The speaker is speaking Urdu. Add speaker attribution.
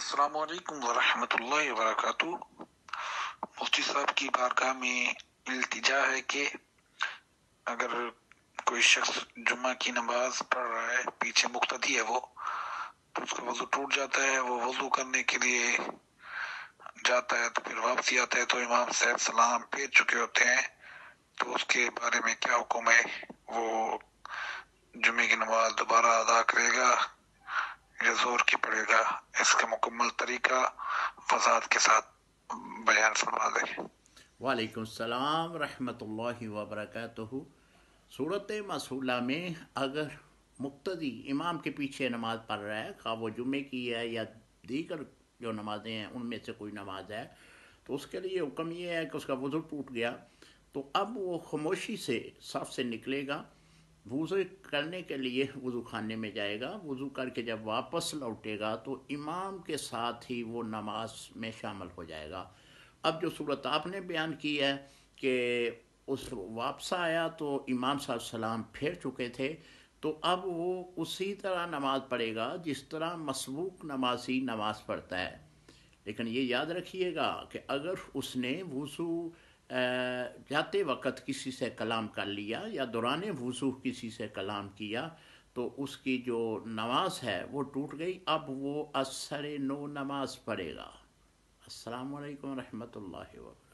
Speaker 1: السلام علیکم ورحمۃ اللہ وبرکاتہ۔ مفتی صاحب کی بارگاہ میں التجا ہے کہ اگر کوئی شخص جمعہ کی نماز پڑھ رہا ہے، پیچھے مقتدی ہے وہ، تو اس کا وضو ٹوٹ جاتا ہے، وہ وضو کرنے کے لیے جاتا ہے تو پھر واپسی آتا ہے تو امام صاحب سلام پھیر چکے ہوتے ہیں، تو اس کے بارے میں کیا حکم ہے؟ وہ جمعے کی نماز دوبارہ ادا کرے گا یا زور کی پڑے گا؟ اس کا مکمل طریقہ وضاحت کے ساتھ بیان فرما دیں۔
Speaker 2: وعلیکم السلام ورحمۃ اللہ وبرکاتہ۔ صورت مسئولہ میں اگر مقتدی امام کے پیچھے نماز پڑھ رہا ہے، خواہ وہ جمعے کی ہے یا دیگر جو نمازیں ہیں ان میں سے کوئی نماز ہے، تو اس کے لیے حکم یہ ہے کہ اس کا وضو ٹوٹ گیا تو اب وہ خاموشی سے صف سے نکلے گا، وضو کرنے کے لیے وضو خانے میں جائے گا، وضو کر کے جب واپس لوٹے گا تو امام کے ساتھ ہی وہ نماز میں شامل ہو جائے گا۔ اب جو صورت آپ نے بیان کی ہے کہ اس واپس آیا تو امام صاحب سلام پھیر چکے تھے، تو اب وہ اسی طرح نماز پڑھے گا جس طرح مسبوق نمازی نماز پڑھتا ہے۔ لیکن یہ یاد رکھیے گا کہ اگر اس نے وضو جاتے وقت کسی سے کلام کر لیا یا دوران وضو کسی سے کلام کیا تو اس کی جو نماز ہے وہ ٹوٹ گئی، اب وہ اثر نو نماز پڑھے گا۔ السلام علیکم ورحمۃ اللہ وبرکاتہ۔